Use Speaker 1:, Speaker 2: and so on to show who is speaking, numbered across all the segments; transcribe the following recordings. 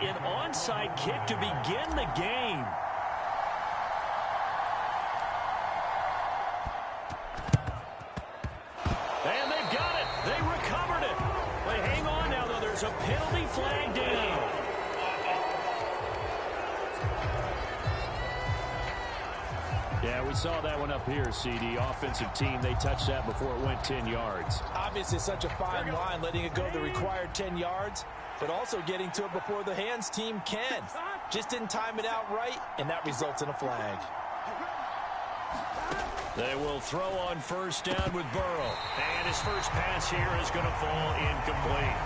Speaker 1: an onside kick to begin the game. And they've got it. They recovered it. They hang on now, though. There's a penalty flag down. Yeah, we saw that one up here, CD. Offensive team, they touched that before it went 10 yards.
Speaker 2: Obviously, such a fine line, letting it go the required 10 yards, but also getting to it before the hands team can. Just didn't time it out right, and that results in a flag.
Speaker 1: They will throw on first down with Burrow. And his first pass here is going to fall incomplete.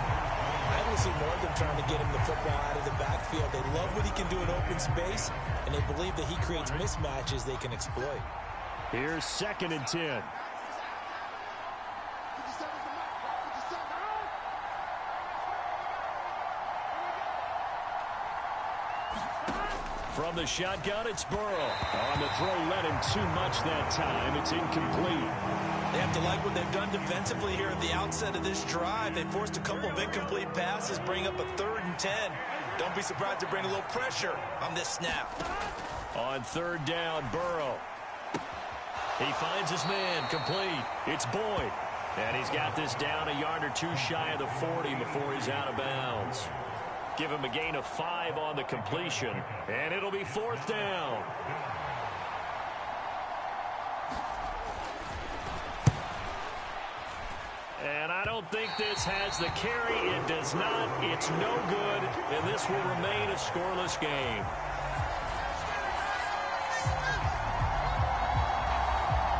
Speaker 2: I don't see more of them trying to get him the football out of the backfield. They love what he can do in open space, and they believe that he creates mismatches they can exploit.
Speaker 1: Here's 2nd and 10. From the shotgun, it's Burrow. On the throw, led him too much that time. It's incomplete.
Speaker 2: They have to like what they've done defensively here at the outset of this drive. They forced a couple of incomplete passes, bring up a 3rd and 10. Don't be surprised to bring a little pressure on this snap.
Speaker 1: On 3rd down, Burrow. He finds his man, complete. It's Boyd. And he's got this down a yard or two shy of the 40 before he's out of bounds. Give him a gain of 5 on the completion, and it'll be 4th down. And I don't think this has the carry. It does not. It's no good, and this will remain a scoreless game.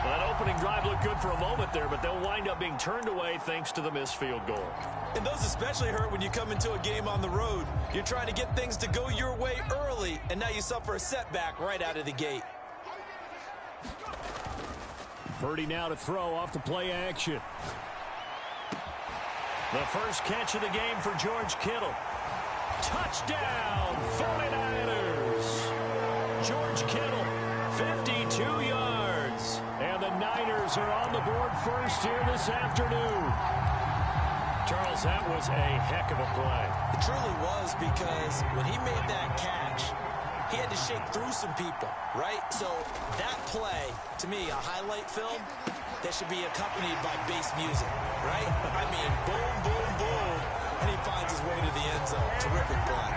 Speaker 1: That opening drive looked good for a moment there, but they'll wind up being turned away thanks to the missed field goal.
Speaker 2: And those especially hurt when you come into a game on the road. You're trying to get things to go your way early, and now you suffer a setback right out of the gate.
Speaker 1: Purdy now to throw off the play action. The first catch of the game for George Kittle. Touchdown, 49ers. George Kittle, 52 yards. And the Niners are on the board first here this afternoon. Charles, that was a heck of a play.
Speaker 2: It truly was, because when he made that catch, he had to shake through some people, right? So that play, to me, a highlight film that should be accompanied by bass music, right? I mean, boom, boom, boom, and he finds his way to the end zone. Terrific play.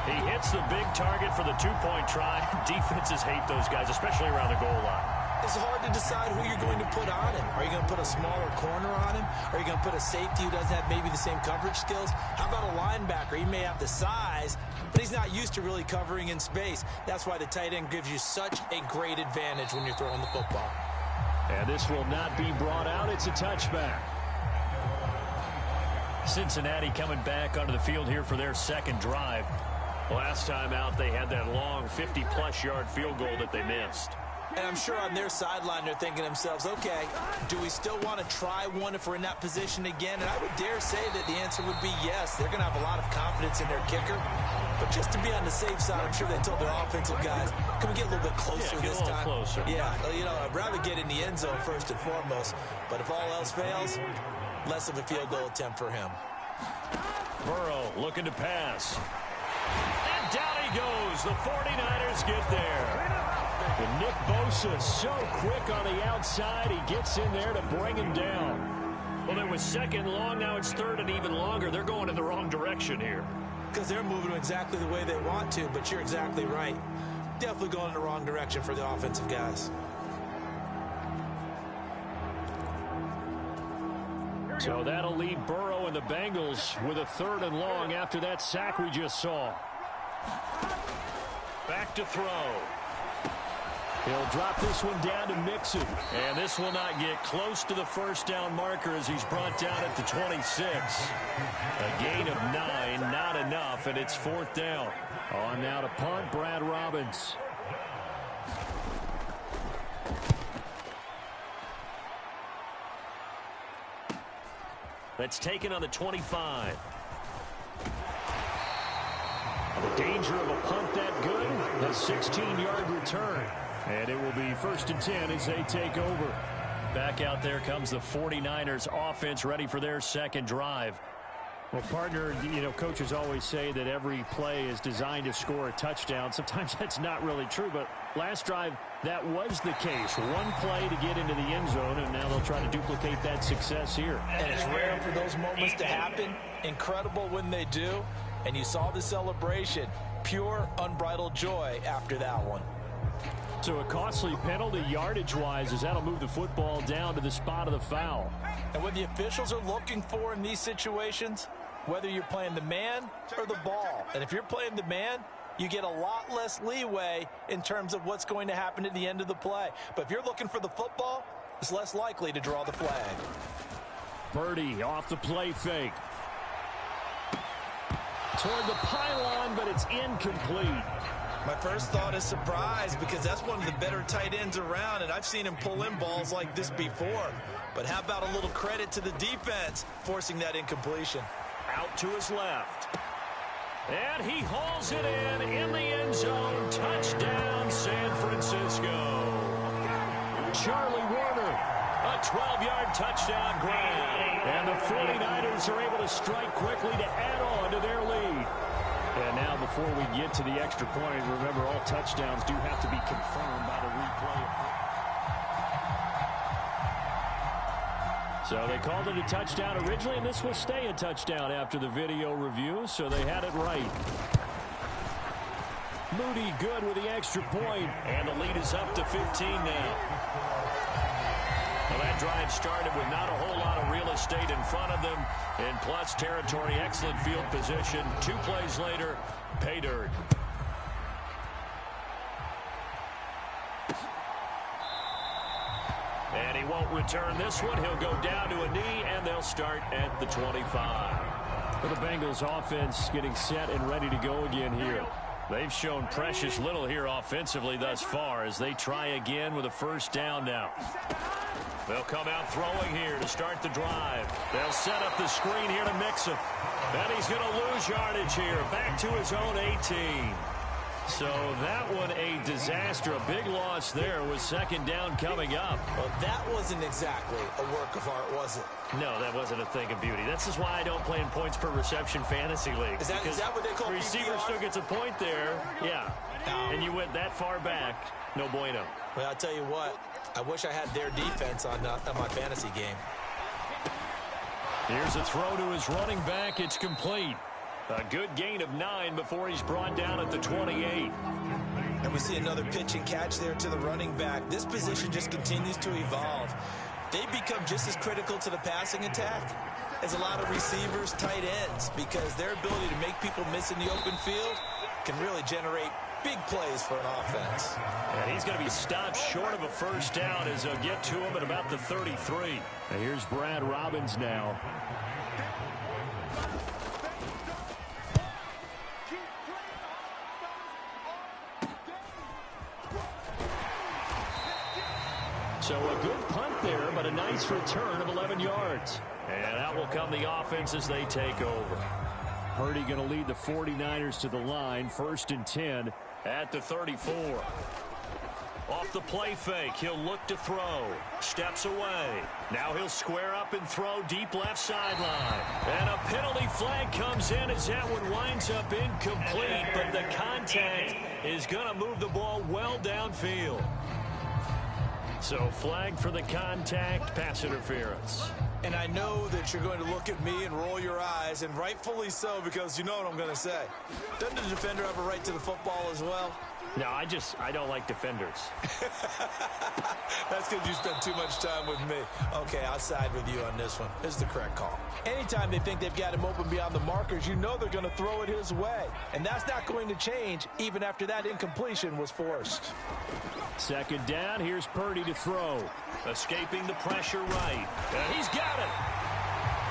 Speaker 1: He hits the big target for the two-point try. Defenses hate those guys, especially around the goal line.
Speaker 2: It's hard to decide who you're going to put on him. Are you going to put a smaller corner on him? Are you going to put a safety who doesn't have maybe the same coverage skills? How about a linebacker? He may have the size, but he's not used to really covering in space. That's why the tight end gives you such a great advantage when you're throwing the football.
Speaker 1: And this will not be brought out. It's a touchback. Cincinnati coming back onto the field here for their second drive. Last time out, they had that long 50-plus yard field goal that they missed.
Speaker 2: And I'm sure on their sideline they're thinking to themselves, okay, do we still want to try one if we're in that position again? And I would dare say that the answer would be yes. They're going to have a lot of confidence in their kicker. But just to be on the safe side, I'm sure they told their offensive guys, can we get a little bit closer this time?
Speaker 1: Closer.
Speaker 2: Yeah, you know, I'd rather get in the end zone first and foremost. But if all else fails, less of a field goal attempt for him.
Speaker 1: Burrow looking to pass. And down he goes. The 49ers get there. And Nick Bosa so quick on the outside. He gets in there to bring him down. Well, it was second long. Now it's third and even longer. They're going in the wrong direction here.
Speaker 2: Because they're moving exactly the way they want to, but you're exactly right. Definitely going in the wrong direction for the offensive guys.
Speaker 1: So that'll leave Burrow and the Bengals with a third and long after that sack we just saw. Back to throw. He'll drop this one down to Mixon. And this will not get close to the first down marker as he's brought down at the 26. A gain of 9, not enough, and it's fourth down. On now to punt, Brad Robbins. That's taken on the 25. The danger of a punt that good. A 16-yard return. And it will be first and 10 as they take over. Back out there comes the 49ers offense ready for their second drive. Well, partner, you know, coaches always say that every play is designed to score a touchdown. Sometimes that's not really true, but last drive, that was the case. One play to get into the end zone, and now they'll try to duplicate that success here.
Speaker 2: And it's rare for those moments to happen. Incredible when they do. And you saw the celebration. Pure, unbridled joy after that one.
Speaker 1: So a costly penalty yardage-wise, as that'll move the football down to the spot of the foul.
Speaker 2: And what the officials are looking for in these situations, whether you're playing the man or the ball. And if you're playing the man, you get a lot less leeway in terms of what's going to happen at the end of the play. But if you're looking for the football, it's less likely to draw the flag.
Speaker 1: Purdy off the play fake. Toward the pylon, but it's incomplete.
Speaker 2: My first thought is surprise because that's one of the better tight ends around, and I've seen him pull in balls like this before. But how about a little credit to the defense forcing that incompletion?
Speaker 1: Out to his left. And he hauls it in the end zone. Touchdown, San Francisco. Charlie Warner, a 12-yard touchdown grab. And the 49ers are able to strike quickly to add on to their lead. And now before we get to the extra point, remember all touchdowns do have to be confirmed by the replay. So they called it a touchdown originally, and this will stay a touchdown after the video review, so they had it right. Moody good with the extra point, and the lead is up to 15 now. Well, that drive started with not a whole lot of real estate in front of them. In plus territory, excellent field position. 2 plays later, pay dirt. And he won't return this one. He'll go down to a knee, and they'll start at the 25. For the Bengals offense getting set and ready to go again here. They've shown precious little here offensively thus far as they try again with a first down now. They'll come out throwing here to start the drive. They'll set up the screen here to Mixon. And he's going to lose yardage here. Back to his own 18. So that one a disaster. A big loss there with second down coming up.
Speaker 2: Well, that wasn't exactly a work of art, was it?
Speaker 1: No, that wasn't a thing of beauty. That's just why I don't play in points per reception fantasy league.
Speaker 2: Is that what they call
Speaker 1: receiver
Speaker 2: PPR?
Speaker 1: still gets a point there. Yeah. And you went that far back. No bueno.
Speaker 2: Well, I'll tell you what. I wish I had their defense on my fantasy game.
Speaker 1: Here's a throw to his running back. It's complete. A good gain of 9 before he's brought down at the 28.
Speaker 2: And we see another pitch and catch there to the running back. This position just continues to evolve. They become just as critical to the passing attack as a lot of receivers, tight ends, because their ability to make people miss in the open field can really generate big plays for an offense.
Speaker 1: And he's going to be stopped short of a first down as they'll get to him at about the 33. And here's Brad Robbins now. So a good punt there, but a nice return of 11 yards. And out will come the offense as they take over. Purdy going to lead the 49ers to the line, 1st and 10 at the 34. Off the play fake, he'll look to throw. Steps away. Now he'll square up and throw deep left sideline. And a penalty flag comes in as that one winds up incomplete, but the contact is going to move the ball well downfield. So flag for the contact, pass interference.
Speaker 2: And I know that you're going to look at me and roll your eyes, and rightfully so, because you know what I'm going to say. Doesn't the defender have a right to the football as well?
Speaker 1: No, I don't like defenders.
Speaker 2: That's because you spent too much time with me. Okay, I'll side with you on this one. This is the correct call. Anytime they think they've got him open beyond the markers, you know they're going to throw it his way. And that's not going to change even after that incompletion was forced.
Speaker 1: Second down, here's Purdy to throw. Escaping the pressure right. And he's got it.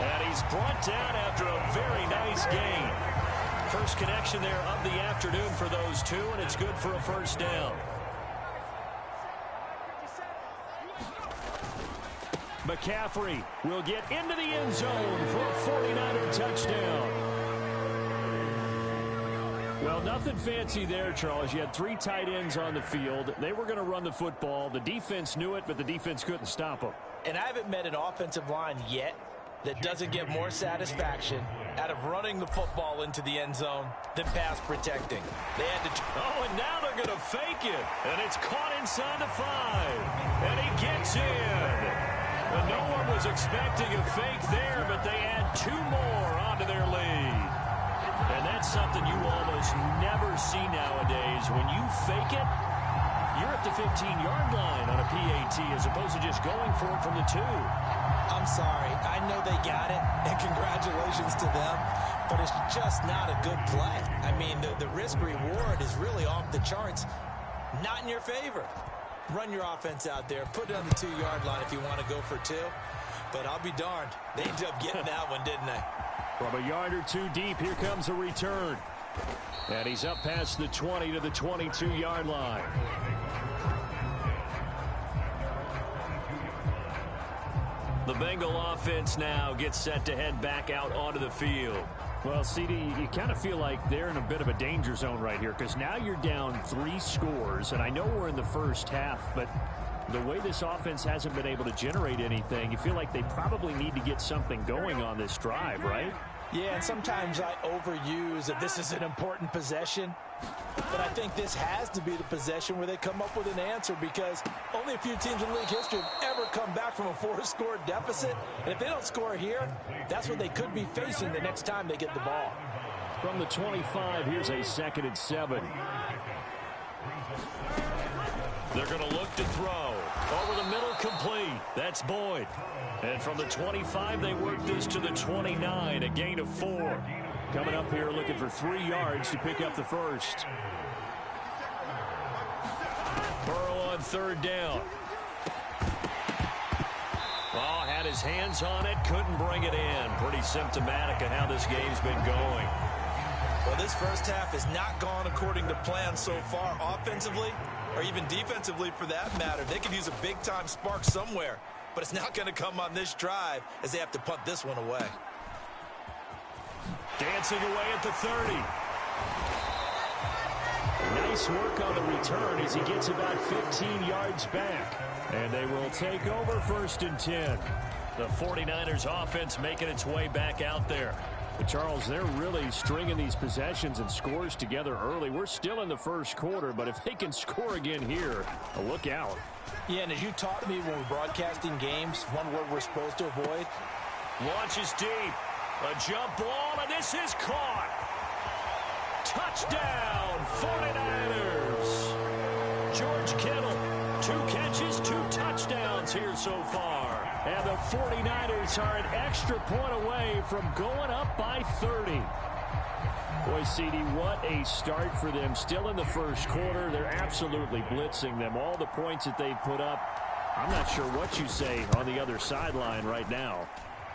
Speaker 1: And he's brought down after a very nice gain. First connection there of the afternoon for those two, and it's good for a first down. McCaffrey will get into the end zone for a 49er touchdown. Well, nothing fancy there, Charles. You had 3 tight ends on the field. They were going to run the football. The defense knew it, but the defense couldn't stop them.
Speaker 2: And I haven't met an offensive line yet that doesn't get more satisfaction out of running the football into the end zone than pass protecting. They had to...
Speaker 1: Oh, and now they're going to fake it. And it's caught inside the 5. And he gets in. And no one was expecting a fake there, but they add 2 more onto their lead. And that's something you almost never see nowadays. When you fake it, you're at the 15-yard line on a PAT as opposed to just going for it from the 2.
Speaker 2: I'm sorry. I know they got it, and congratulations to them, but it's just not a good play. I mean, the risk-reward is really off the charts, not in your favor. Run your offense out there. Put it on the 2-yard line if you want to go for 2. But I'll be darned. They ended up getting that one, didn't they?
Speaker 1: From a yard or 2 deep, here comes a return. And he's up past the 20 to the 22-yard line. The Bengal offense now gets set to head back out onto the field.
Speaker 3: Well, CD, you kind of feel like they're in a bit of a danger zone right here because now you're down 3 scores, and I know we're in the first half, but the way this offense hasn't been able to generate anything, you feel like they probably need to get something going on this drive, right?
Speaker 2: Yeah, and sometimes I overuse that this is an important possession. But I think this has to be the possession where they come up with an answer because only a few teams in league history have ever come back from a 4-score deficit. And if they don't score here, that's what they could be facing the next time they get the ball.
Speaker 3: From the 25, here's a 2nd and 7.
Speaker 1: They're going to look to throw. Over the middle, complete. That's Boyd. And from the 25, they work this to the 29, a gain of 4.
Speaker 3: Coming up here looking for 3 yards to pick up the first.
Speaker 1: Burrow on 3rd down. Oh, had his hands on it, couldn't bring it in. Pretty symptomatic of how this game's been going.
Speaker 2: Well, this first half has not gone according to plan so far offensively or even defensively for that matter. They could use a big-time spark somewhere, but it's not going to come on this drive as they have to punt this one away.
Speaker 1: Dancing away at the 30.
Speaker 3: Nice work on the return as he gets about 15 yards back.
Speaker 1: And they will take over 1st and 10. The 49ers offense making its way back out there.
Speaker 3: But Charles, they're really stringing these possessions and scores together early. We're still in the first quarter, but if they can score again here, look out.
Speaker 2: Yeah, and as you taught me when we're broadcasting games, one word we're supposed to avoid.
Speaker 1: Launches deep. A jump ball, and this is caught. Touchdown, 49ers. George Kittle, 2 catches, 2 touchdowns here so far.
Speaker 3: And the 49ers are an extra point away from going up by 30. Boy, CD, what a start for them. Still in the first quarter. They're absolutely blitzing them. All the points that they've put up, I'm not sure what you say on the other sideline right now.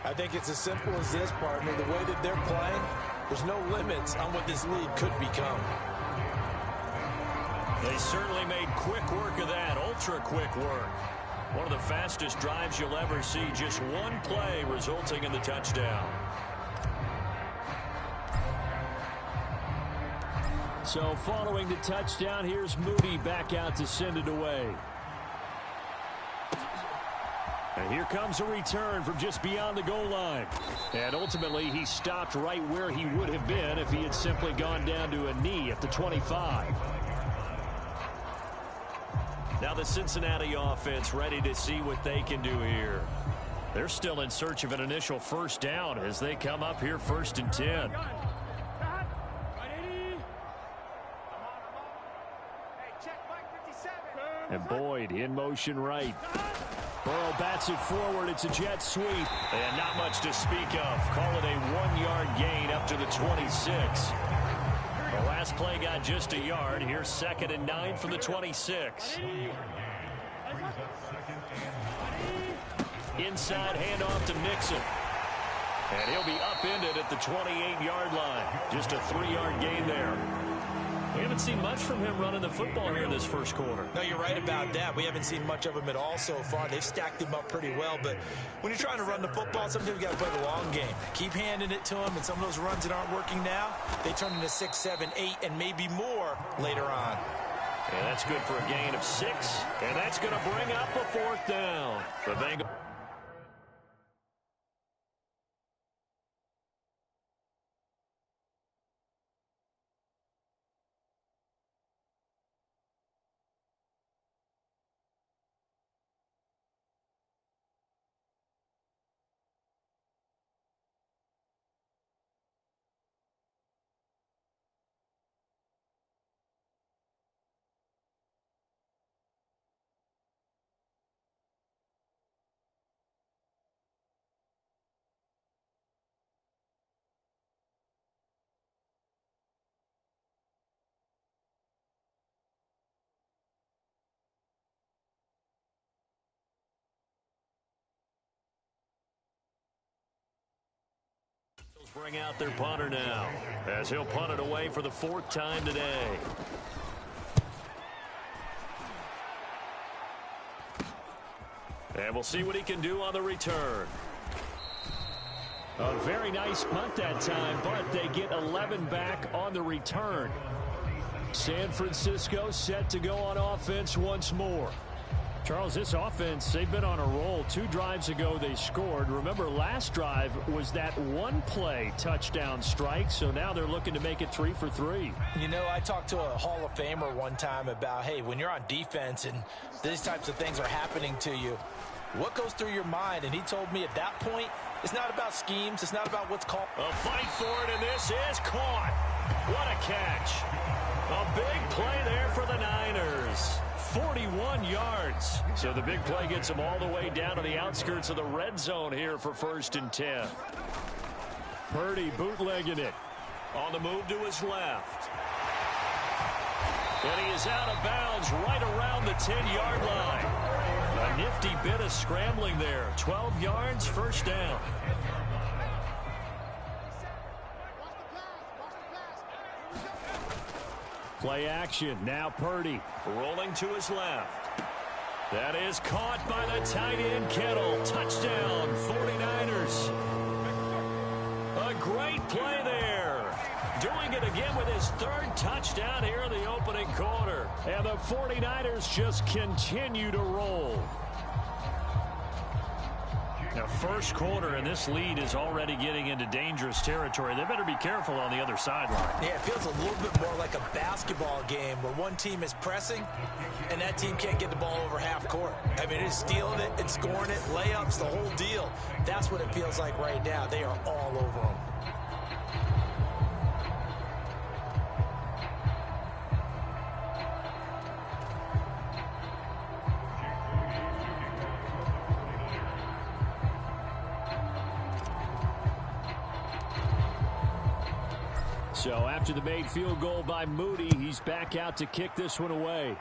Speaker 2: I think it's as simple as this, partner. The way that they're playing, there's no limits on what this league could become.
Speaker 1: They certainly made quick work of that, ultra-quick work. One of the fastest drives you'll ever see, just one play resulting in the touchdown.
Speaker 3: So following the touchdown, here's Moody back out to send it away.
Speaker 1: And here comes a return from just beyond the goal line.
Speaker 3: And ultimately, he stopped right where he would have been if he had simply gone down to a knee at the 25.
Speaker 1: Now the Cincinnati offense ready to see what they can do here. They're still in search of an initial 1st down as they come up here 1st and 10.
Speaker 3: And Boyd in motion right. Burrow bats it forward. It's a jet sweep.
Speaker 1: And not much to speak of. Call it a 1-yard gain up to the 26. The last play got just a yard. Here's 2nd and 9 from the 26. Inside handoff to Mixon. And he'll be upended at the 28-yard line. Just a 3-yard gain there. We haven't seen much from him running the football here in this first quarter.
Speaker 2: No, you're right about that. We haven't seen much of him at all so far. They've stacked him up pretty well, but when you're trying to run the football, sometimes you got to play the long game. Keep handing it to him, and some of those runs that aren't working now, they turn into 6, 7, 8, and maybe more later on.
Speaker 1: And that's good for a gain of 6, and that's going to bring up a 4th down. The Bengals. Bring out their punter now, as he'll punt it away for the 4th time today. And we'll see what he can do on the return.
Speaker 3: A very nice punt that time, but they get 11 back on the return. San Francisco set to go on offense once more. Charles, this offense, they've been on a roll. 2 drives ago they scored. Remember, last drive was that one-play touchdown strike, so now they're looking to make it 3 for 3.
Speaker 2: You know, I talked to a Hall of Famer one time about, hey, when you're on defense and these types of things are happening to you, what goes through your mind? And he told me at that point, it's not about schemes. It's not about what's called.
Speaker 1: A fight for it, and this is caught. What a catch. A big play there for the Niners. 41 yards. So the big play gets them all the way down to the outskirts of the red zone here for 1st and 10.
Speaker 3: Purdy bootlegging it.
Speaker 1: On the move to his left. And he is out of bounds right around the 10-yard line. A nifty bit of scrambling there. 12 yards, 1st down.
Speaker 3: Play action. Now Purdy.
Speaker 1: Rolling to his left. That is caught by the tight end Kittle. Touchdown, 49ers. A great play there. Doing it again with his 3rd touchdown here in the opening quarter.
Speaker 3: And the 49ers just continue to roll.
Speaker 1: Now, 1st quarter, and this lead is already getting into dangerous territory. They better be careful on the other sideline.
Speaker 2: Yeah, it feels a little bit more like a basketball game where one team is pressing and that team can't get the ball over half court. I mean, it's stealing it and scoring it, layups, the whole deal. That's what it feels like right now. They are all over them.
Speaker 3: So after the made field goal by Moody, he's back out to kick this one away.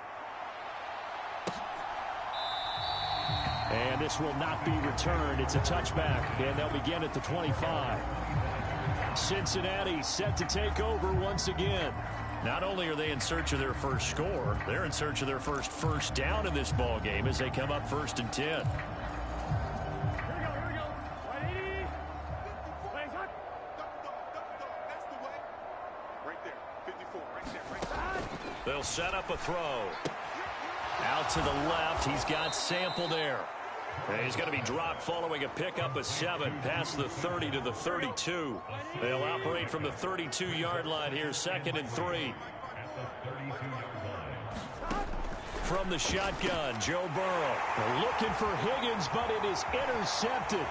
Speaker 3: And this will not be returned. It's a touchback, and they'll begin at the 25. Cincinnati set to take over once again.
Speaker 1: Not only are they in search of their first score, they're in search of their first down in this ball game as they come up 1st and 10. They'll set up a throw. Out to the left. He's got Sample there. And he's going to be dropped following a pickup of 7 past the 30 to the 32. They'll operate from the 32-yard line here, 2nd and 3. From the shotgun, Joe Burrow.
Speaker 3: They're looking for Higgins, but it is intercepted.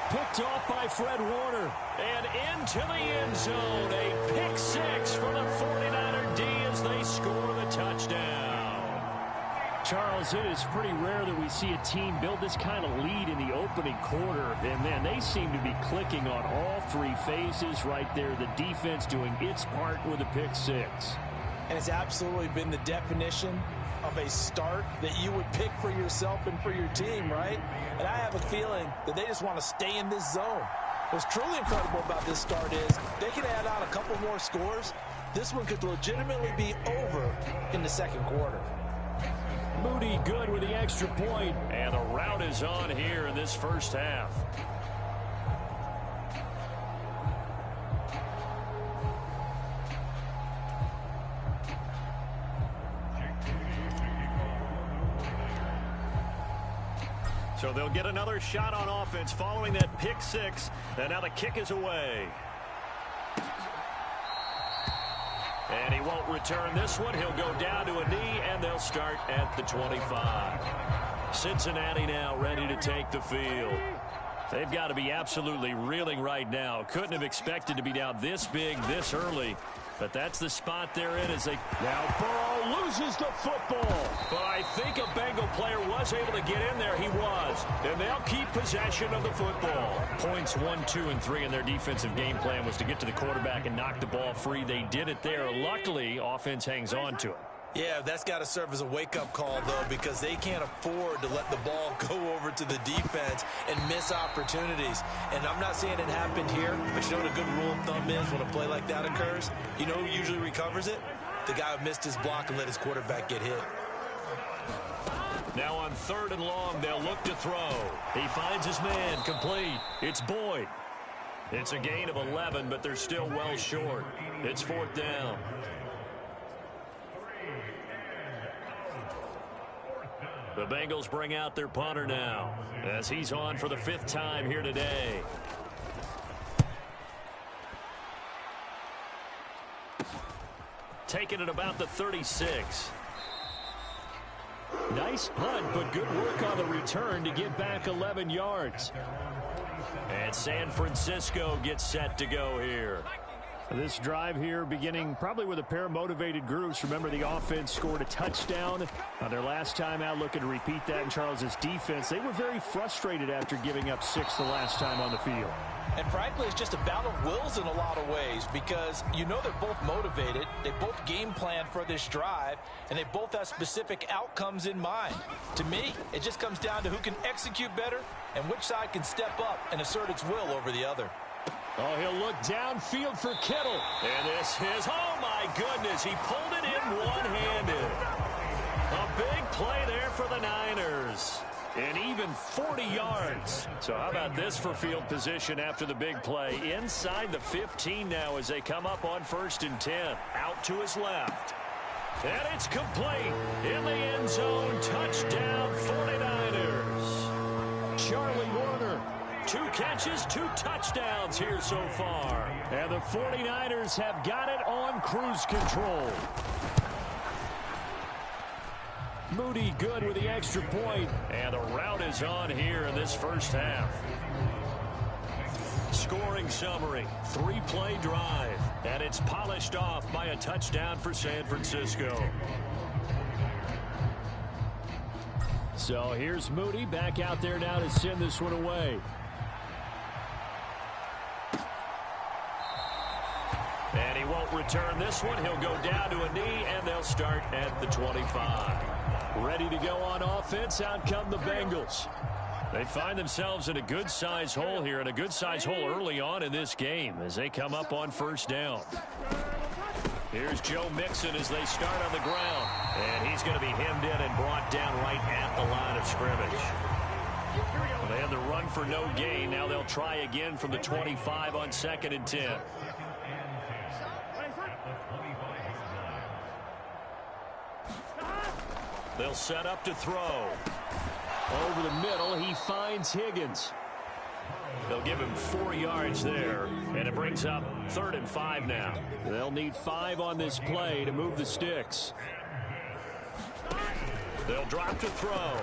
Speaker 3: Picked off by Fred Warner.
Speaker 1: And into the end zone. A pick 6 for the 49er D as they score the touchdown.
Speaker 3: Charles, it is pretty rare that we see a team build this kind of lead in the opening quarter. And, man, they seem to be clicking on all 3 phases right there. The defense doing its part with a pick 6.
Speaker 2: And it's absolutely been the definition of a start that you would pick for yourself and for your team, right? And I have a feeling that they just want to stay in this zone. What's truly incredible about this start is they can add on a couple more scores. This one could legitimately be over in the 2nd quarter.
Speaker 3: Moody good with the extra point.
Speaker 1: And the route is on here in this first half. So they'll get another shot on offense following that pick 6. And now the kick is away. And he won't return this one. He'll go down to a knee, and they'll start at the 25. Cincinnati now ready to take the field. They've got to be absolutely reeling right now. Couldn't have expected to be down this big, this early. But that's the spot they're in as they...
Speaker 3: Now Burrow loses the football.
Speaker 1: But I think a Bengal player was able to get in there. He was. And they'll keep possession of the football. Points 1, 2, and 3 in their defensive game plan was to get to the quarterback and knock the ball free. They did it there. Luckily, offense hangs on to it.
Speaker 2: Yeah, that's got to serve as a wake-up call, though, because they can't afford to let the ball go over to the defense and miss opportunities. And I'm not saying it happened here, but you know what a good rule of thumb is when a play like that occurs? You know who usually recovers it? The guy who missed his block and let his quarterback get hit.
Speaker 3: Now on 3rd and long, they'll look to throw. He finds his man, complete. It's Boyd. It's a gain of 11, but they're still well short. It's 4th down. The Bengals bring out their punter now as he's on for the 5th time here today. Taking it about the 36. Nice punt, but good work on the return to get back 11 yards. And San Francisco gets set to go here. This drive here beginning probably with a pair of motivated groups. Remember, the offense scored a touchdown on their last time out, looking to repeat that in Charles's defense. They were very frustrated after giving up 6 the last time on the field.
Speaker 2: And frankly, it's just a battle of wills in a lot of ways because you know they're both motivated. They both game plan for this drive, and they both have specific outcomes in mind. To me, it just comes down to who can execute better and which side can step up and assert its will over the other.
Speaker 3: Oh, he'll look downfield for Kittle. And this is, oh my goodness, he pulled it in one-handed. A big play there for the Niners. And even 40 yards. So how about this for field position after the big play? Inside the 15 now as they come up on 1st and 10. Out to his left. And it's complete. In the end zone, touchdown 49ers. Charlie Warner. 2 catches, 2 touchdowns here so far. And the 49ers have got it on cruise control. Moody good with the extra point. And the route is on here in this first half. Scoring summary, 3-play drive. And it's polished off by a touchdown for San Francisco. So here's Moody back out there now to send this one away. And he won't return this one. He'll go down to a knee, and they'll start at the 25. Ready to go on offense. Out come the Bengals. They find themselves in a good-sized hole here, and a good-sized hole early on in this game as they come up on 1st down. Here's Joe Mixon as they start on the ground. And he's going to be hemmed in and brought down right at the line of scrimmage. Well, they had the run for no gain. Now they'll try again from the 25 on 2nd and 10. They'll set up to throw. Over the middle, he finds Higgins. They'll give him 4 yards there, and it brings up 3rd and 5 now. They'll need 5 on this play to move the sticks. They'll drop to throw.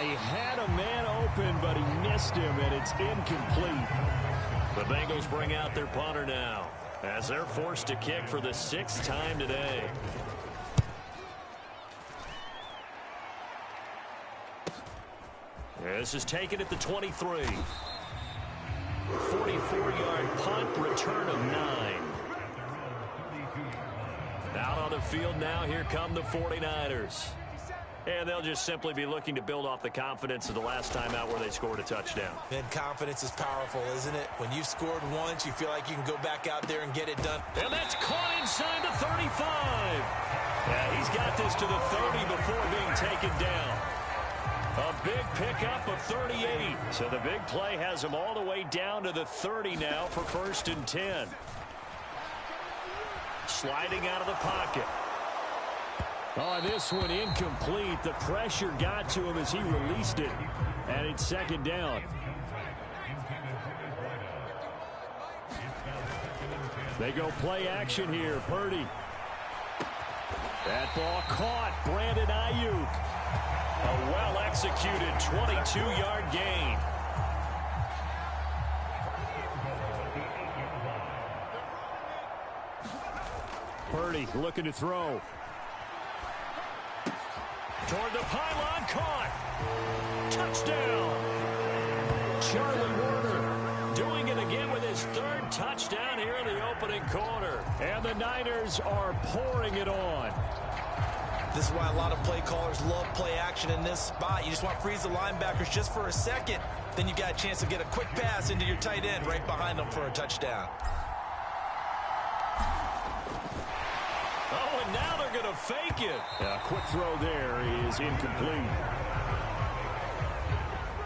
Speaker 3: He had a man open, but he missed him, and it's incomplete. The Bengals bring out their punter now as they're forced to kick for the 6th time today. This is taken at the 23. 44-yard punt, return of 9. Out on the field now, here come the 49ers. And they'll just simply be looking to build off the confidence of the last time out where they scored a touchdown.
Speaker 2: And confidence is powerful, isn't it? When you've scored once, you feel like you can go back out there and get it done.
Speaker 3: And that's caught inside the 35. Yeah, he's got this to the 30 before being taken down. A big pickup of 38. So the big play has him all the way down to the 30 now for 1st and 10. Sliding out of the pocket. Oh, this one incomplete. The pressure got to him as he released it. And it's 2nd down. They go play action here. Purdy. That ball caught. Brandon Ayuk. A well-executed 22-yard gain. Purdy looking to throw. Toward the pylon, caught. Touchdown. Charlie Warner doing it again with his third touchdown here in the opening quarter. And the Niners are pouring it on.
Speaker 2: This is why a lot of play callers love play action in this spot. You just want to freeze the linebackers just for a second. Then you got a chance to get a quick pass into your tight end right behind them for a touchdown.
Speaker 3: Oh, and now they're going to fake it. A quick throw there is incomplete.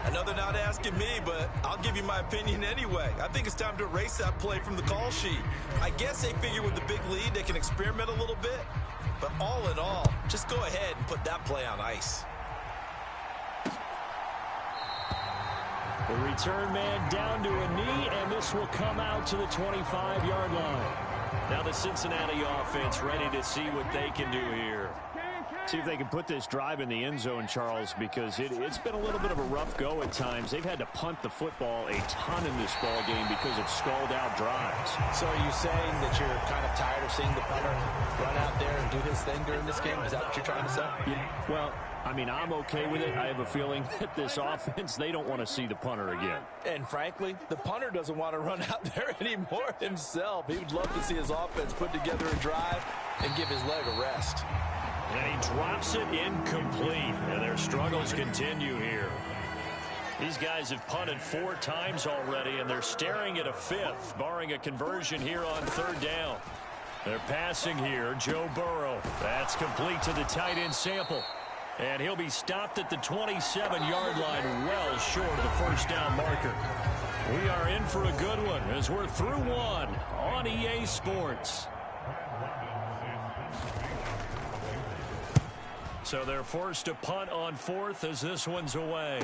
Speaker 2: Another not asking me, but I'll give you my opinion anyway. I think it's time to erase that play from the call sheet. I guess they figure with the big lead they can experiment a little bit. But all in all, just go ahead and put that play on ice.
Speaker 3: The return man down to a knee, and this will come out to the 25-yard line. Now the Cincinnati offense ready to see what they can do here. See if they can put this drive in the end zone, Charles, because it's been a little bit of a rough go at times. They've had to punt the football a ton in this ball game because of stalled-out drives.
Speaker 2: So are you saying that you're kind of tired of seeing the punter run out there and do his thing during this game? Is that what you're trying to say?
Speaker 3: Yeah, well, I mean, I'm okay with it. I have a feeling that this offense, they don't want to see the punter again.
Speaker 2: And frankly, the punter doesn't want to run out there anymore himself. He would love to see his offense put together a drive and give his leg a rest.
Speaker 3: And he drops it incomplete. And their struggles continue here. These guys have punted 4 times already, and they're staring at a 5th, barring a conversion here on 3rd down. They're passing here. Joe Burrow. That's complete to the tight end Sample. And he'll be stopped at the 27-yard line, well short of the first down marker. We are in for a good one as we're through one on EA Sports. So they're forced to punt on 4th as this one's away.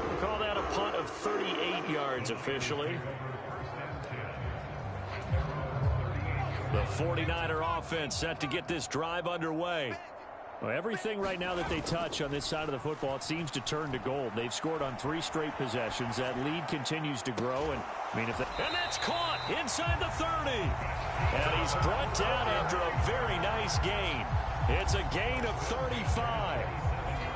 Speaker 3: We'll call that a punt of 38 yards officially. The 49er offense set to get this drive underway. Well, everything right now that they touch on this side of the football, it seems to turn to gold. They've scored on 3 straight possessions. That lead continues to grow. And that's caught inside the 30. And he's brought down after a very nice gain. It's a gain of 35.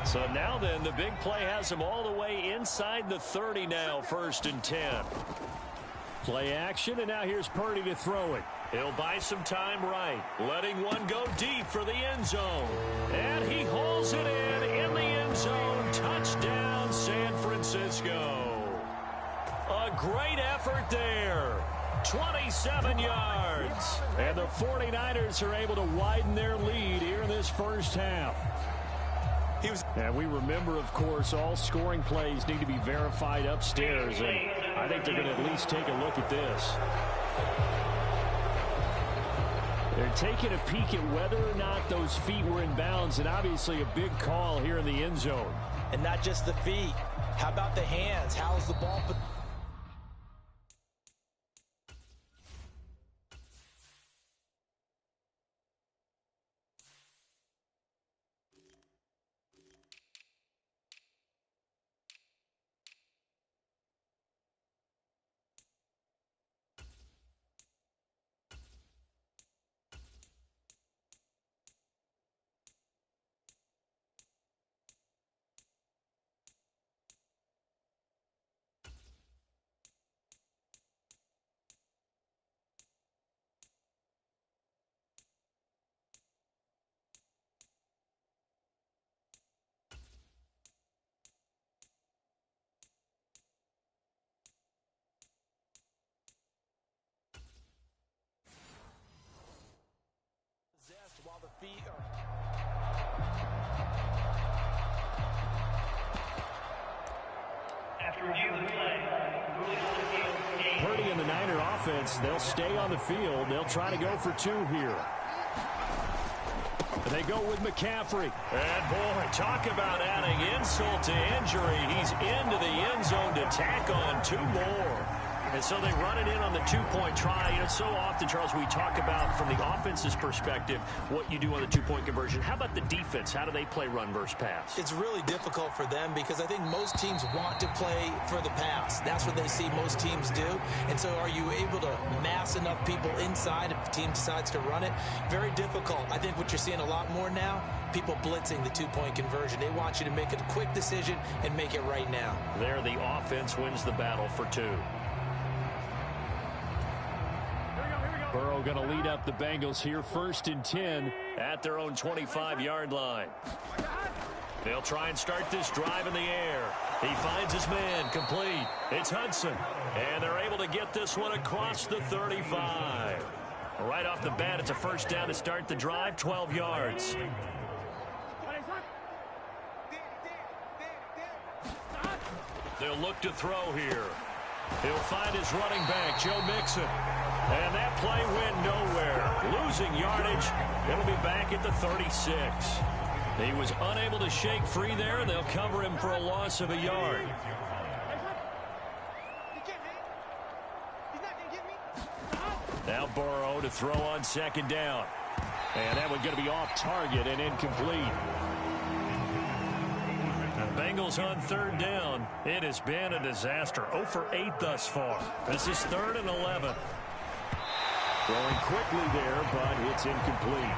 Speaker 3: So now then, the big play has him all the way inside the 30 now, 1st and 10. Play action, and now here's Purdy to throw it. He'll buy some time right, letting one go deep for the end zone. And he hauls it in the end zone. Touchdown, San Francisco. A great effort there. 27 yards. And the 49ers are able to widen their lead here in this first half. And we remember, of course, all scoring plays need to be verified upstairs. And I think they're going to at least take a look at this. They're taking a peek at whether or not those feet were in bounds, and obviously a big call here in the end zone.
Speaker 2: And not just the feet. How about the hands? How's the ball? While the feet are...
Speaker 4: After review of the play,
Speaker 3: Purdy and the Niner offense, they'll stay on the field. They'll try to go for 2 here. They go with McCaffrey. And boy, talk about adding insult to injury. He's into the end zone to tack on 2 more.
Speaker 1: And so they run it in on the two-point try. You know, so often, Charles, we talk about from the offense's perspective what you do on the two-point conversion. How about the defense? How do they play run versus pass?
Speaker 2: It's really difficult for them because I think most teams want to play for the pass. That's what they see most teams do. And so are you able to mass enough people inside if the team decides to run it? Very difficult. I think what you're seeing a lot more now, people blitzing the two-point conversion. They want you to make a quick decision and make it right now.
Speaker 1: There, the offense wins the battle for two.
Speaker 3: Burrow going to lead up the Bengals here, 1st and 10
Speaker 1: at their own 25-yard line. They'll try and start this drive in the air. He finds his man, complete. It's Hudson, and they're able to get this one across the 35. Right off the bat, it's a first down to start the drive, 12 yards. They'll look to throw here. He'll find his running back, Joe Mixon. And that play went nowhere. Losing yardage. It'll be back at the 36. He was unable to shake free there, and they'll cover him for a loss of a yard. Now Burrow to throw on 2nd down. And that one's going to be off target and incomplete. The Bengals on 3rd down. It has been a disaster. 0 for 8 thus far. This is 3rd and 11.
Speaker 3: Throwing quickly there, but it's incomplete.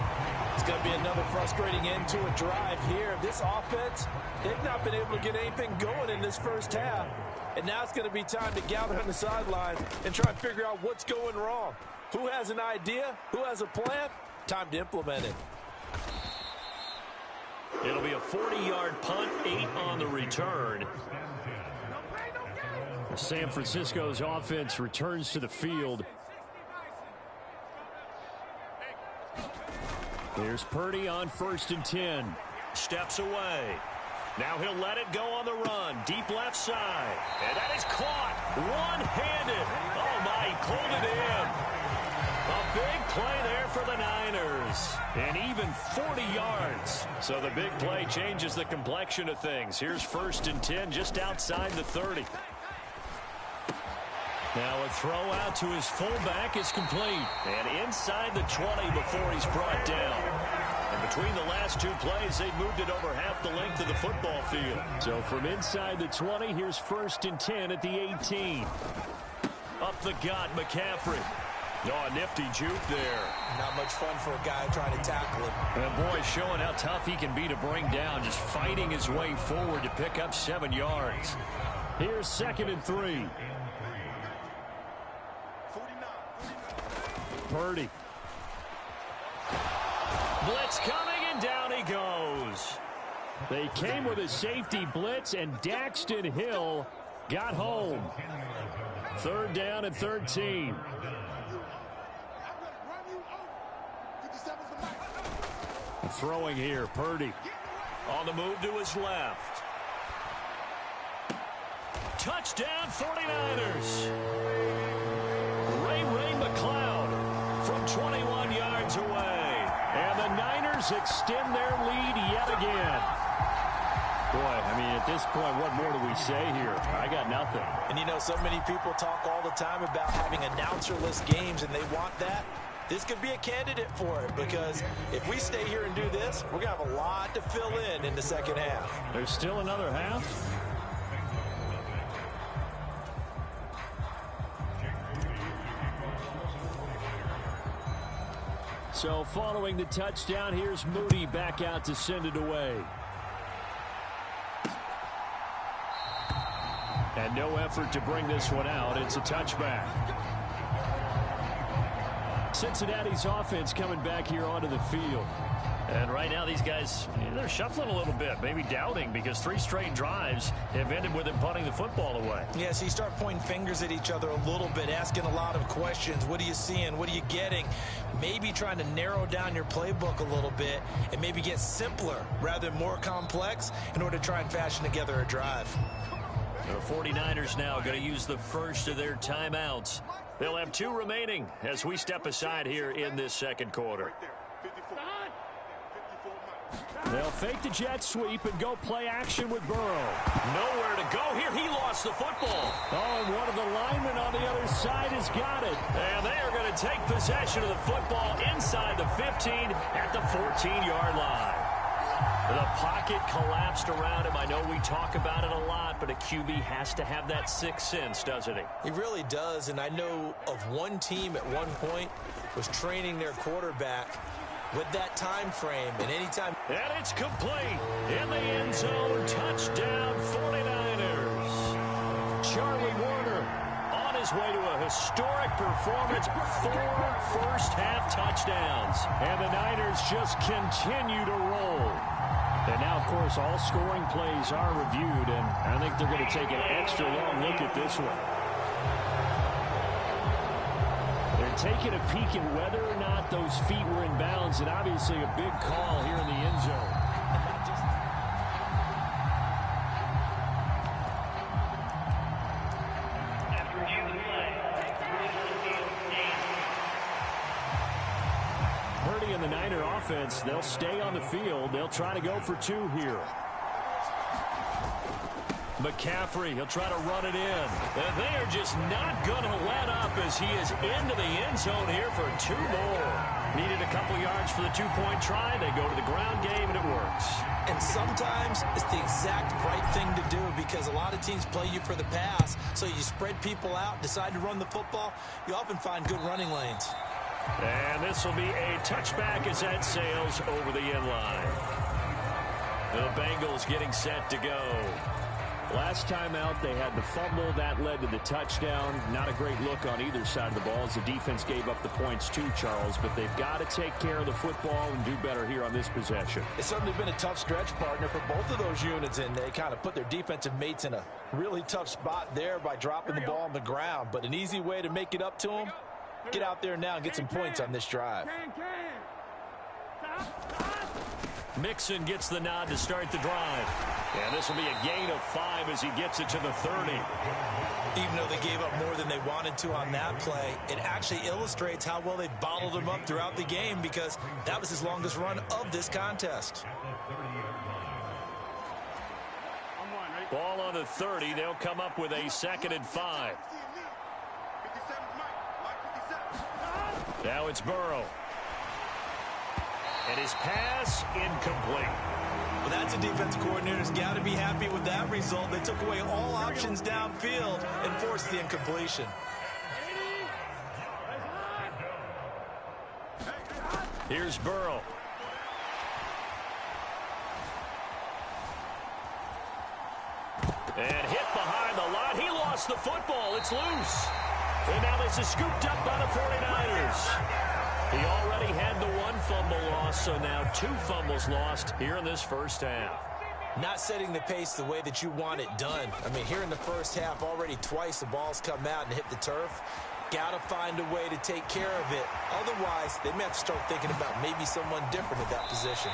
Speaker 2: It's going to be another frustrating end to a drive here. This offense, they've not been able to get anything going in this first half. And now it's going to be time to gather on the sidelines and try and figure out what's going wrong. Who has an idea? Who has a plan? Time to implement it.
Speaker 1: It'll be a 40-yard punt, 8 on the return.
Speaker 3: San Francisco's offense returns to the field. There's Purdy on 1st and 10.
Speaker 1: Steps away. Now he'll let it go on the run. Deep left side. And that is caught. One-handed. Oh, my, he pulled it in. A big play there for the Niners. And even 40 yards. So the big play changes the complexion of things. Here's 1st and 10 just outside the 30. Now a throw out to his fullback is complete. And inside the 20 before he's brought down. And between the last two plays, they moved it over half the length of the football field.
Speaker 3: So from inside the 20, here's 1st and 10 at the 18.
Speaker 1: Up the gut, McCaffrey. Oh, a nifty juke there.
Speaker 2: Not much fun for a guy trying to tackle him.
Speaker 1: And boy, showing how tough he can be to bring down, just fighting his way forward to pick up 7 yards.
Speaker 3: Here's 2nd and 3. Purdy.
Speaker 1: Blitz coming, and down he goes.
Speaker 3: They came with a safety blitz, and Daxton Hill got home. 3rd down and 13. Throwing here, Purdy.
Speaker 1: On the move to his left. Touchdown, 49ers. Ray McCloud from 21 yards away.
Speaker 3: And the Niners extend their lead yet again. Boy, I mean, at this point, what more do we say here? I got nothing.
Speaker 2: And you know, so many people talk all the time about having announcer-less games, and they want that. This could be a candidate for it, because if we stay here and do this, we're going to have a lot to fill in the second half.
Speaker 3: There's still another half. So following the touchdown, here's Moody back out to send it away. And no effort to bring this one out. It's a touchback. Cincinnati's offense coming back here onto the field.
Speaker 1: And right now these guys, they're shuffling a little bit, maybe doubting, because 3 straight drives have ended with them punting the football away.
Speaker 2: Yeah, so you start pointing fingers at each other a little bit, asking a lot of questions. What are you seeing? What are you getting? Maybe trying to narrow down your playbook a little bit and maybe get simpler rather than more complex in order to try and fashion together a drive.
Speaker 1: The 49ers now going to use the first of their timeouts. They'll have 2 remaining as we step aside here in this second quarter.
Speaker 3: They'll fake the jet sweep and go play action with Burrow.
Speaker 1: Nowhere to go here. He lost the football.
Speaker 3: Oh, and one of the linemen on the other side has got it.
Speaker 1: And they are going to take possession of the football inside the 15 at the 14-yard line. The pocket collapsed around him. I know we talk about it a lot, but a QB has to have that sixth sense, doesn't he?
Speaker 2: He really does, and I know of one team at one point was training their quarterback with that time frame, and anytime.
Speaker 1: And it's complete in the end zone. Touchdown 49ers. Charlie Warner on his way to a historic performance. 4 first-half touchdowns. And the Niners just continue to roll.
Speaker 3: And now, of course, all scoring plays are reviewed, and I think they're going to take an extra long look at this one. They're taking a peek at whether or not those feet were in bounds, and obviously a big call here in the end zone. Purdy and the Niner offense, they'll stay on the field. They'll try to go for 2 here.
Speaker 1: McCaffrey, he'll try to run it in. And they are just not going to let up as he is into the end zone here for 2 more. Needed a couple yards for the 2-point try. They go to the ground game, and it works.
Speaker 2: And sometimes it's the exact right thing to do because a lot of teams play you for the pass. So you spread people out, decide to run the football. You often find good running lanes.
Speaker 1: And this will be a touchback as that sails over the end line. The Bengals getting set to go.
Speaker 3: Last time out, they had the fumble. That led to the touchdown. Not a great look on either side of the ball as the defense gave up the points too, Charles. But they've got to take care of the football and do better here on this possession.
Speaker 4: It's certainly been a tough stretch, partner, for both of those units, and they kind of put their defensive mates in a really tough spot there by dropping the ball on the ground. But an easy way to make it up to them, get out there now and get some points on this drive.
Speaker 1: Mixon gets the nod to start the drive. And this will be a gain of 5 as he gets it to the 30.
Speaker 2: Even though they gave up more than they wanted to on that play, it actually illustrates how well they bottled him up throughout the game because that was his longest run of this contest.
Speaker 1: Ball on the 30. They'll come up with a 2nd and 5. Now it's Burrow. And his pass incomplete.
Speaker 2: Well, that's a defensive coordinator's got to be happy with that result. They took away all options downfield and forced the incompletion.
Speaker 1: Here's Burrow. And hit behind the line. He lost the football. It's loose. And now this is scooped up by the 49ers. He already had the 1 fumble loss, so now 2 fumbles lost here in this first half.
Speaker 2: Not setting the pace the way that you want it done. I mean, here in the first half, already twice the ball's come out and hit the turf. Got to find a way to take care of it. Otherwise, they may have to start thinking about maybe someone different at that position.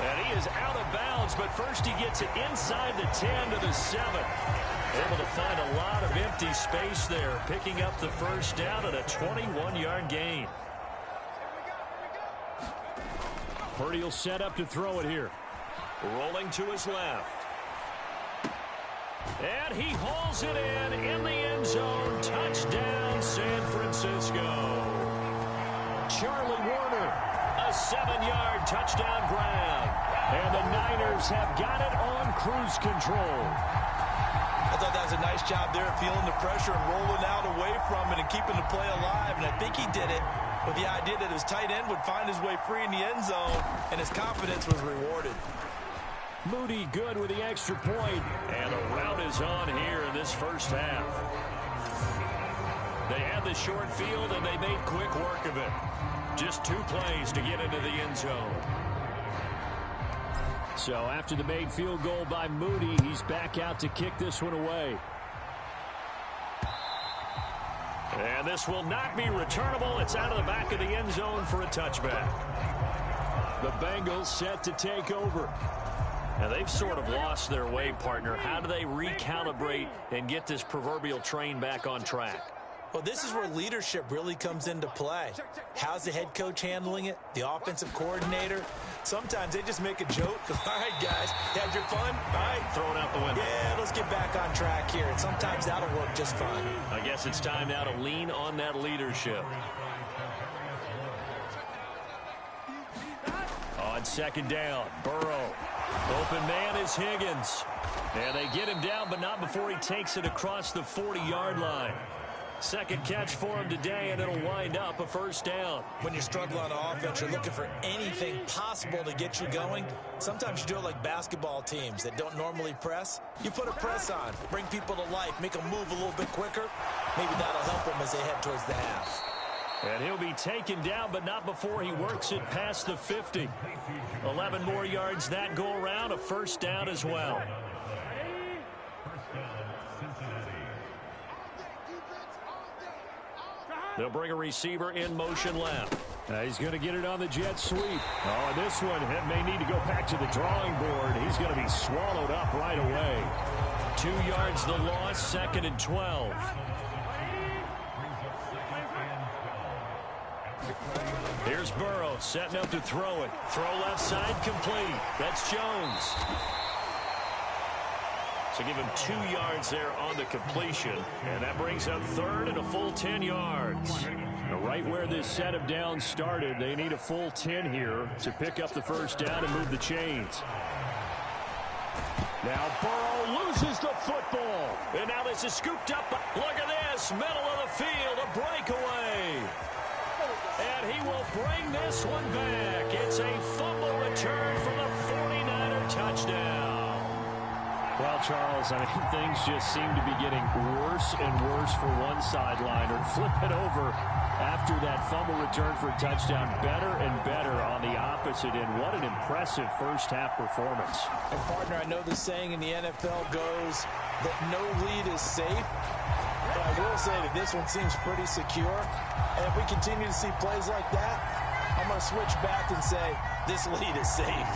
Speaker 1: And he is out of bounds, but first he gets it inside the 10 to the 7. Able to find a lot of empty space there, picking up the first down and a 21-yard gain.
Speaker 3: Purdy will set up to throw it here.
Speaker 1: Rolling to his left. And he hauls it in the end zone. Touchdown, San Francisco. Charlie Warner, a 7-yard touchdown grab. And the Niners have got it on cruise control.
Speaker 2: I thought that was a nice job there, feeling the pressure and rolling out away from it and keeping the play alive. And I think he did it with the idea that his tight end would find his way free in the end zone, and his confidence was rewarded.
Speaker 3: Moody good with the extra point.
Speaker 1: And the rout is on here in this first half. They had the short field, and they made quick work of it. Just 2 plays to get into the end zone.
Speaker 3: So after the made field goal by Moody, he's back out to kick this one away.
Speaker 1: And this will not be returnable. It's out of the back of the end zone for a touchback. The Bengals set to take over. Now they've sort of lost their way, partner. How do they recalibrate and get this proverbial train back on track?
Speaker 2: Well, this is where leadership really comes into play. How's the head coach handling it? The offensive coordinator? Sometimes they just make a joke. All right, guys, had your fun? All right.
Speaker 3: Throw it out the window.
Speaker 2: Yeah, let's get back on track here. And sometimes that'll work just fine.
Speaker 3: I guess it's time now to lean on that leadership. On second down, Burrow. Open man is Higgins. And they get him down, but not before he takes it across the 40-yard line. Second catch for him today, and it'll wind up a first down.
Speaker 2: When you're struggling on offense, you're looking for anything possible to get you going. Sometimes you do it like basketball teams that don't normally press. You put a press on, bring people to life, make them move a little bit quicker. Maybe that'll help them as they head towards the half.
Speaker 3: And he'll be taken down, but not before he works it past the 50. 11 more yards that go around, a first down as well. They'll bring a receiver in motion left. He's going to get it on the jet sweep. Oh, and this one may need to go back to the drawing board. He's going to be swallowed up right away. 2 yards the loss, second and 12. Here's Burrow setting up to throw it. Throw left side complete. That's Jones. So give him 2 yards there on the completion. And that brings up third and a full 10 yards. Now, right where this set of downs started, they need a full 10 here to pick up the first down and move the chains. Now Burrow loses the football. And now this is scooped up. Look at this. Middle of the field. A breakaway. And he will bring this one back. It's a fumble return for the 49er touchdown. Well, Charles, I mean, things just seem to be getting worse and worse for one sideline. Or flip it over after that fumble return for a touchdown. Better and better on the opposite end. What an impressive first-half performance.
Speaker 4: And, partner, I know the saying in the NFL goes that no lead is safe. But I will say that this one seems pretty secure. And if we continue to see plays like that, I'm going to switch back and say this lead is safe.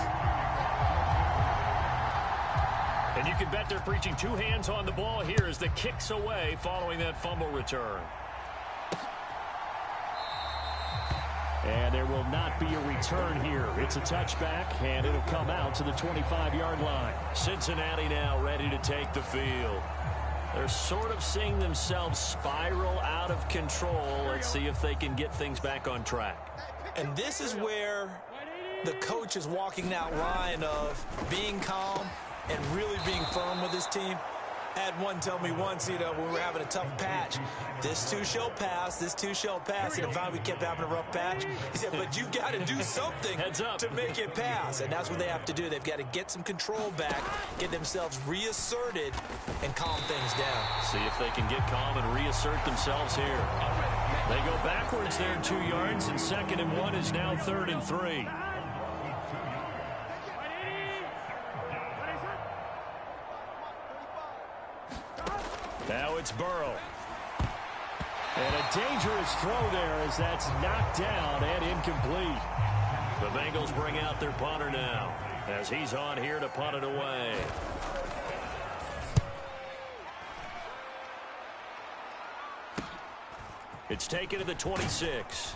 Speaker 3: And you can bet they're preaching 2 hands on the ball here as the kick's away following that fumble return. And there will not be a return here. It's a touchback, and it'll come out to the 25-yard line. Cincinnati now ready to take the field. They're sort of seeing themselves spiral out of control. Let's see if they can get things back on track.
Speaker 2: And this is where the coach is walking that line of being calm and really being firm with his team. I had one tell me once, when we were having a tough patch, this too shall pass, this too shall pass. And finally we kept having a rough patch. He said, but you got to do something to make it pass. And that's what they have to do. They've got to get some control back, get themselves reasserted, and calm things down.
Speaker 3: See if they can get calm and reassert themselves here. They go backwards there 2 yards, and 2nd and 1 is now 3rd and 3. Now it's Burrow. And a dangerous throw there as that's knocked down and incomplete. The Bengals bring out their punter now as he's on here to punt it away. It's taken to the 26.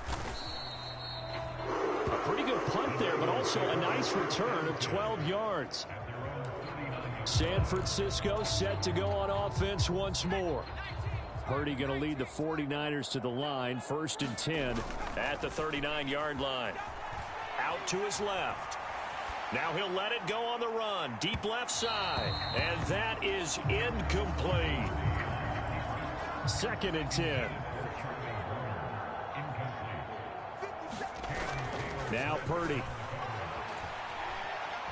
Speaker 3: A pretty good punt there, but also a nice return of 12 yards. San Francisco set to go on offense once more. Purdy going to lead the 49ers to the line. 1st and 10 at the 39-yard line. Out to his left. Now he'll let it go on the run. Deep left side. And that is incomplete. 2nd and 10. Now Purdy.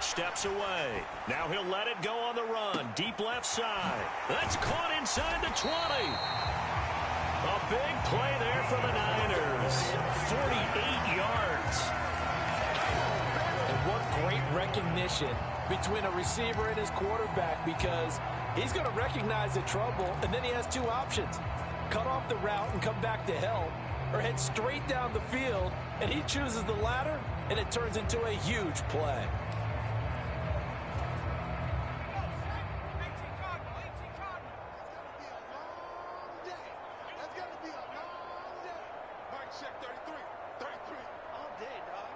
Speaker 3: Steps away. Now he'll let it go on the run. Deep left side. That's caught inside the 20. A big play there for the Niners. 48 yards.
Speaker 4: And what great recognition between a receiver and his quarterback, because he's going to recognize the trouble, and then he has 2 options. Cut off the route and come back to help, or head straight down the field, and he chooses the latter, and it turns into a huge play.
Speaker 5: Check 33. 33. All day, dog.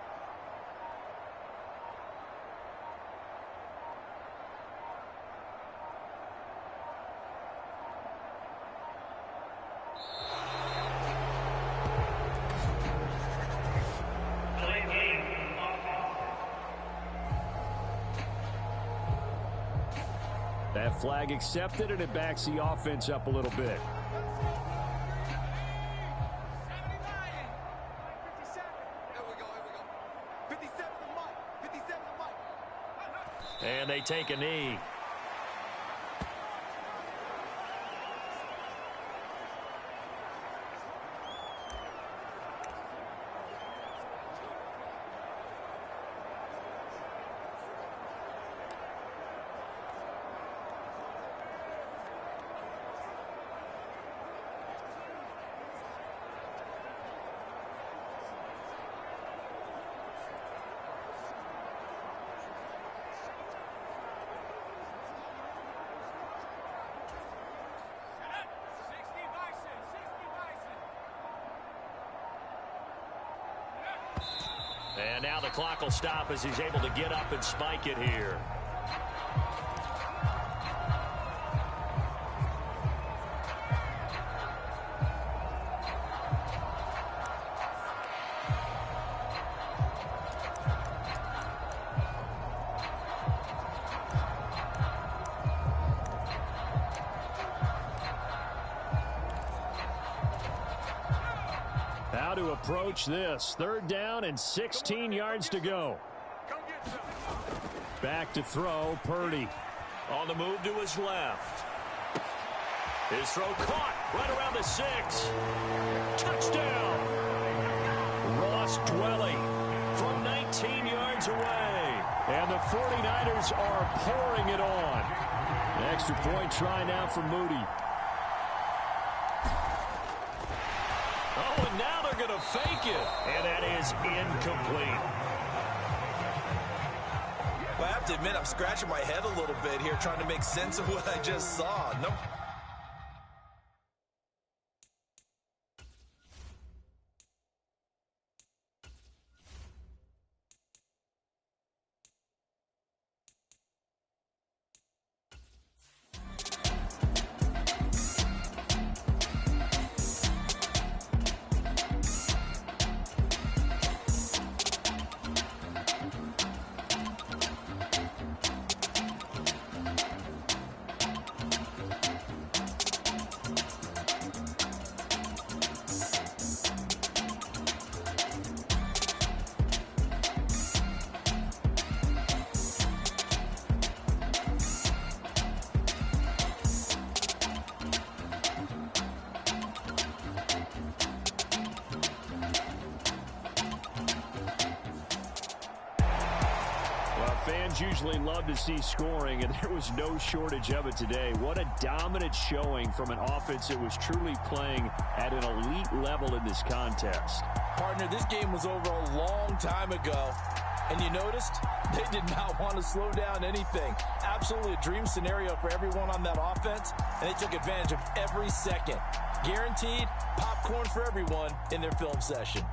Speaker 3: That flag accepted, and it backs the offense up a little bit. And they take a knee. And now the clock will stop as he's able to get up and spike it here. How to approach this. 3rd down and 16 yards to go. Back to throw, Purdy.
Speaker 1: On the move to his left. His throw caught right around the 6. Touchdown. Ross Dwelly from 19 yards away. And the 49ers are pouring it on. An extra point try now for Moody. Oh, and now they're going to fake it. And that is incomplete.
Speaker 2: Well, I have to admit, I'm scratching my head a little bit here trying to make sense of what I just saw. Nope.
Speaker 3: Fans usually love to see scoring, and there was no shortage of it today. What a dominant showing from an offense that was truly playing at an elite level in this contest.
Speaker 4: Partner, this game was over a long time ago, and you noticed they did not want to slow down anything. Absolutely a dream scenario for everyone on that offense, and they took advantage of every second. Guaranteed popcorn for everyone in their film session.